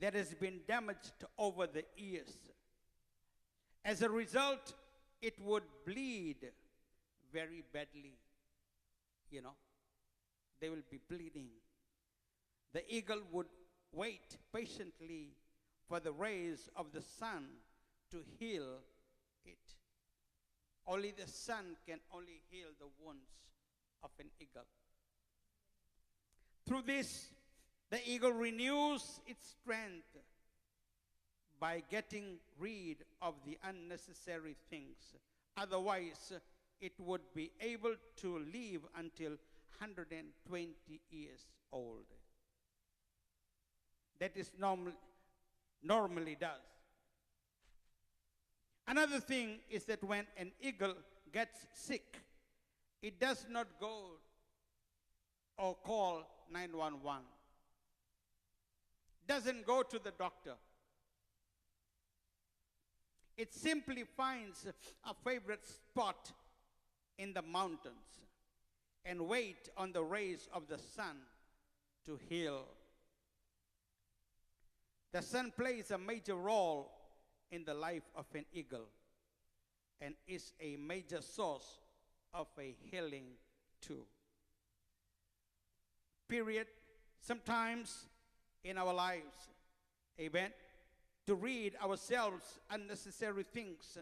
that has been damaged over the years. As a result, it would bleed very badly. You know, they will be bleeding. The eagle would wait patiently for the rays of the sun to heal it. Only the sun can only heal the wounds of an eagle. Through this, the eagle renews its strength by getting rid of the unnecessary things. Otherwise, it would be able to live until 120 years old. That is normally does. Another thing is that when an eagle gets sick, it does not go or call 911. Doesn't go to the doctor. It simply finds a favorite spot in the mountains and wait on the rays of the sun to heal. The sun plays a major role in the life of an eagle and is a major source of a healing too. Period. Sometimes in our lives, amen, to rid ourselves unnecessary things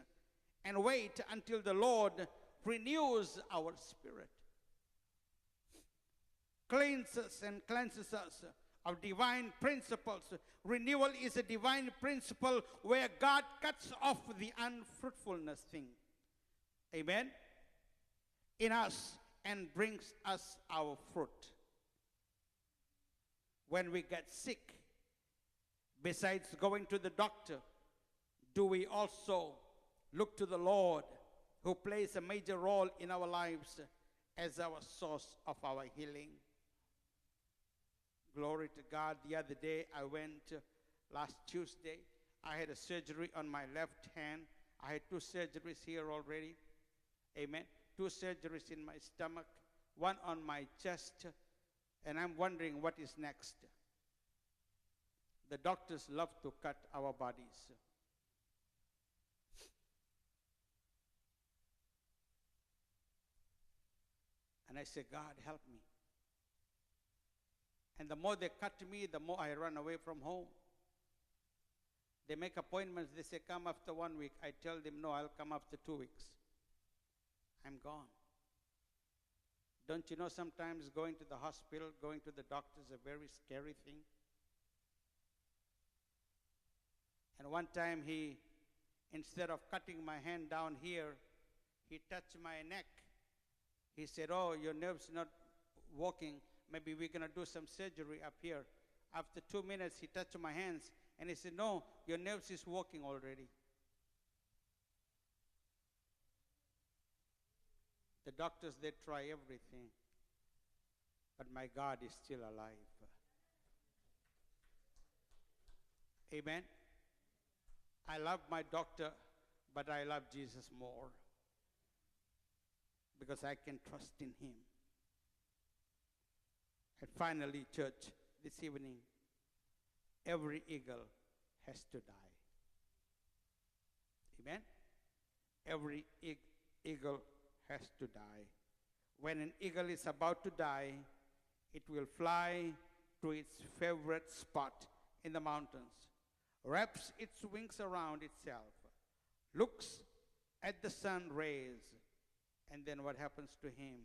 and wait until the Lord renews our spirit, cleanses us of divine principles. Renewal is a divine principle where God cuts off the unfruitfulness thing, amen, in us and brings us our fruit. When we get sick, besides going to the doctor, do we also look to the Lord, who plays a major role in our lives as our source of our healing? Glory to God. The other day I went, last Tuesday, I had a surgery on my left hand. I had 2 surgeries here already. Amen. 2 surgeries in my stomach, 1 on my chest, and I'm wondering what is next. The doctors love to cut our bodies. And I say, God, help me. And the more they cut me, the more I run away from home. They make appointments. They say, come after 1 week. I tell them, no, I'll come after 2 weeks. I'm gone. Don't you know sometimes going to the hospital, going to the doctor is a very scary thing? And one time instead of cutting my hand down here, he touched my neck. He said, oh, your nerve's not working. Maybe we're going to do some surgery up here. After 2 minutes, he touched my hands, and he said, no, your nerves is working already. The doctors, they try everything, but my God is still alive. Amen. I love my doctor, but I love Jesus more because I can trust in him. And finally, church, this evening, every eagle has to die. Amen? Every eagle has to die. When an eagle is about to die, it will fly to its favorite spot in the mountains, wraps its wings around itself, looks at the sun rays, and then what happens to him?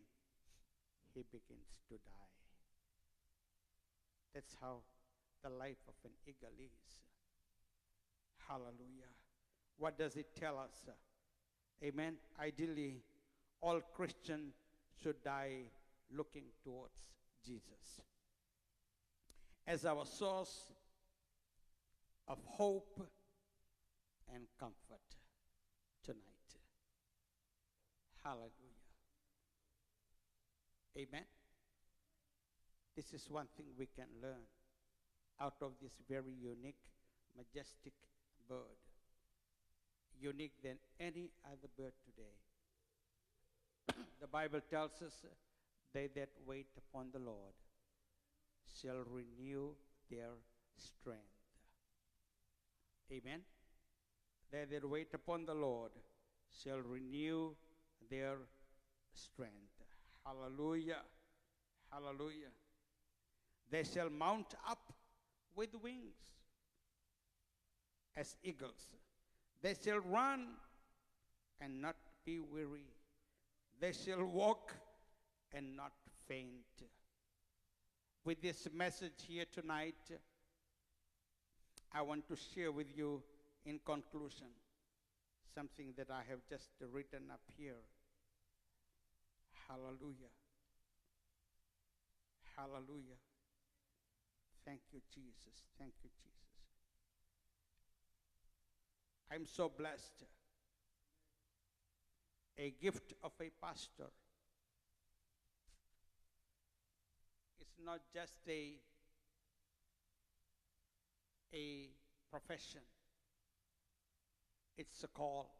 He begins to die. That's how the life of an eagle is. Hallelujah. What does it tell us? Amen. Ideally, all Christians should die looking towards Jesus as our source of hope and comfort tonight. Hallelujah. Amen. This is one thing we can learn out of this very unique, majestic bird. Unique than any other bird today. The Bible tells us, they that wait upon the Lord shall renew their strength. Amen. They that wait upon the Lord shall renew their strength. Hallelujah. Hallelujah. They shall mount up with wings as eagles. They shall run and not be weary. They shall walk and not faint. With this message here tonight, I want to share with you in conclusion something that I have just written up here. Hallelujah. Hallelujah. Thank you, Jesus. Thank you, Jesus. I'm so blessed. A gift of a pastor. It's not just a profession. It's a call.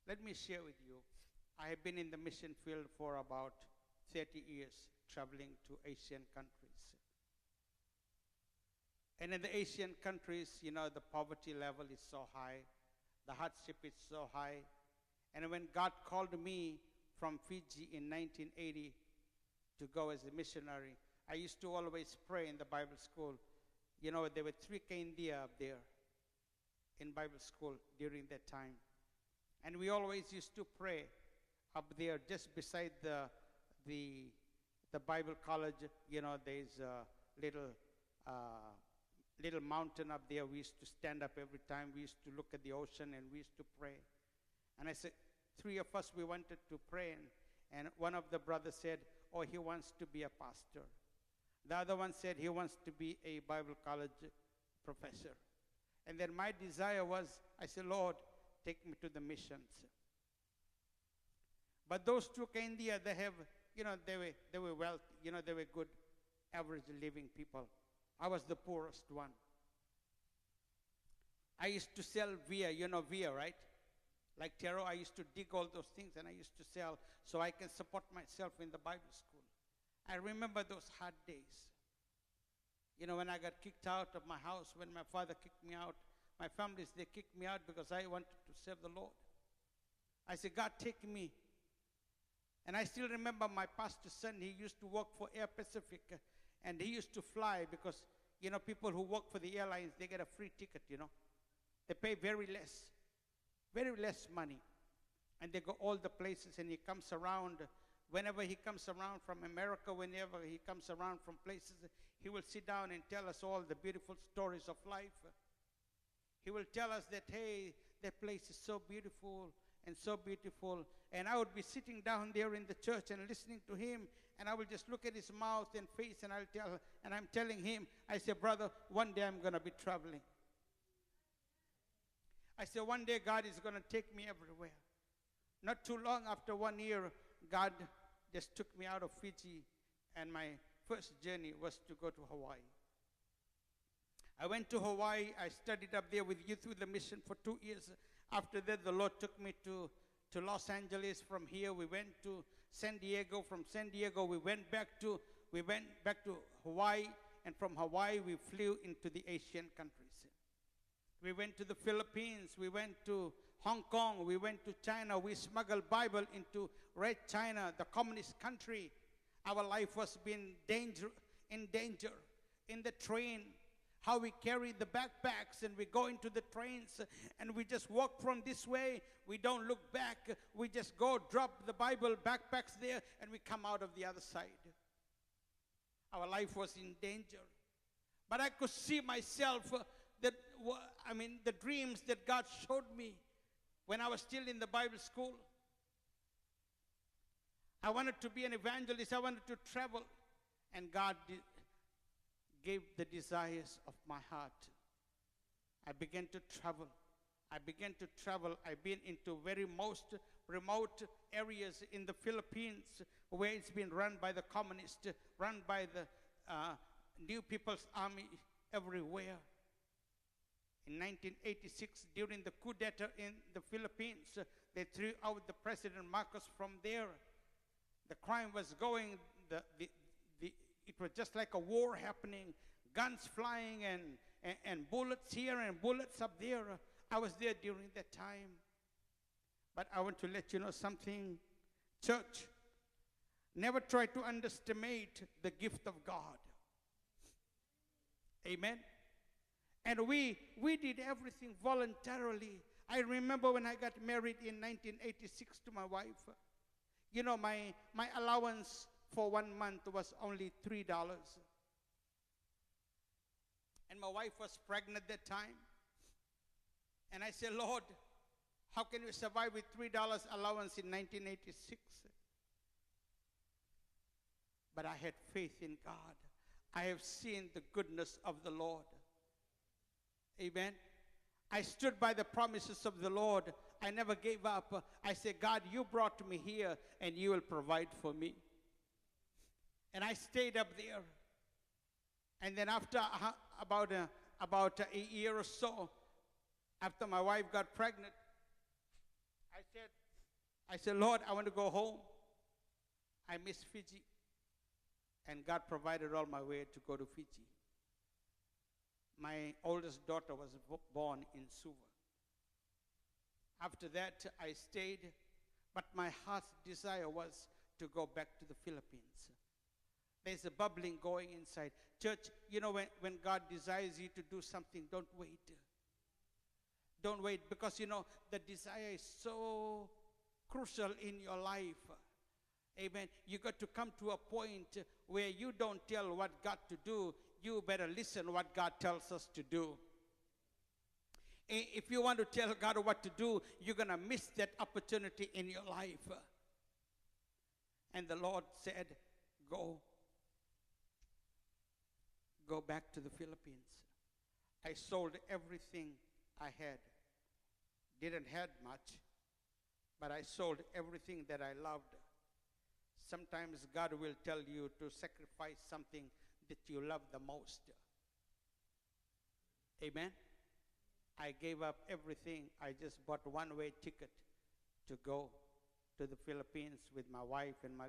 Let me share with you. I have been in the mission field for about 30 years, traveling to Asian countries. And in the Asian countries, you know, the poverty level is so high, the hardship is so high. And when God called me from Fiji in 1980 to go as a missionary, I used to always pray in the Bible school. You know, there were 3 India up there in Bible school during that time. And we always used to pray up there just beside the Bible college. You know, there's a little mountain up there. We used to stand up every time. We used to look at the ocean and we used to pray. And I said, 3 of us, we wanted to pray. And one of the brothers said, oh, he wants to be a pastor. The other one said he wants to be a Bible college professor. And then my desire was, I said, Lord, take me to the missions. But those 2 India, they have, you know, they were wealthy, you know, they were good, average living people. I was the poorest one. I used to sell Via, you know Via, right? Like tarot, I used to dig all those things and I used to sell so I can support myself in the Bible school. I remember those hard days. You know, when I got kicked out of my house, when my father kicked me out, my families, they kicked me out because I wanted to serve the Lord. I said, God, take me. And I still remember my pastor's son, he used to work for Air Pacific, and he used to fly because, you know, people who work for the airlines, they get a free ticket, you know. They pay very less money. And they go all the places, and he comes around. Whenever he comes around from America, whenever he comes around from places, he will sit down and tell us all the beautiful stories of life. He will tell us that, hey, that place is so beautiful and so beautiful. And I would be sitting down there in the church and listening to him, and I will just look at his mouth and face, and I'm telling him, I say, brother, one day I'm going to be traveling. I say, one day God is going to take me everywhere. Not too long after 1 year, God just took me out of Fiji, and my first journey was to go to Hawaii. I went to Hawaii. I studied up there with Youth with a Mission for 2 years. After that, the Lord took me to Los Angeles. From here, we went to San Diego. From San Diego, we went back to Hawaii, and from Hawaii, we flew into the Asian countries. We went to the Philippines. We went to Hong Kong. We went to China. We smuggled Bible into Red China, the communist country. Our life was in danger. In the train, how we carry the backpacks, and we go into the trains, and we just walk from this way. We don't look back. We just go drop the Bible backpacks there, and we come out of the other side. Our life was in danger. But I could see myself, the dreams that God showed me when I was still in the Bible school. I wanted to be an evangelist. I wanted to travel. And God gave the desires of my heart. I began to travel. I've been into very most remote areas in the Philippines where it's been run by the communists, run by the New People's Army everywhere. In 1986, during the coup d'etat in the Philippines, they threw out the President Marcos from there. The crime was going, it was just like a war happening, guns flying, and bullets here and bullets up there. I was there during that time. But I want to let you know something, church. Never try to underestimate the gift of God. Amen. And we did everything voluntarily. I remember when I got married in 1986 to my wife. You know, my allowance for 1 month was only $3. And my wife was pregnant at that time. And I said, Lord, how can we survive with $3 allowance in 1986? But I had faith in God. I have seen the goodness of the Lord. Amen. I stood by the promises of the Lord. I never gave up. I said, God, you brought me here and you will provide for me. And I stayed up there. And then after about a year or so, after my wife got pregnant, I said, Lord, I want to go home. I miss Fiji. And God provided all my way to go to Fiji. My oldest daughter was born in Suva. After that, I stayed, but my heart's desire was to go back to the Philippines. There's a bubbling going inside. Church, you know, when God desires you to do something, don't wait. Don't wait, because, you know, the desire is so crucial in your life. Amen. You got to come to a point where you don't tell what God to do. You better listen what God tells us to do. If you want to tell God what to do, you're going to miss that opportunity in your life. And the Lord said, go back to the Philippines. I sold everything I had. Didn't have much, but I sold everything that I loved. Sometimes God will tell you to sacrifice something that you love the most. Amen. I gave up everything. I just bought one-way ticket to go to the Philippines with my wife and my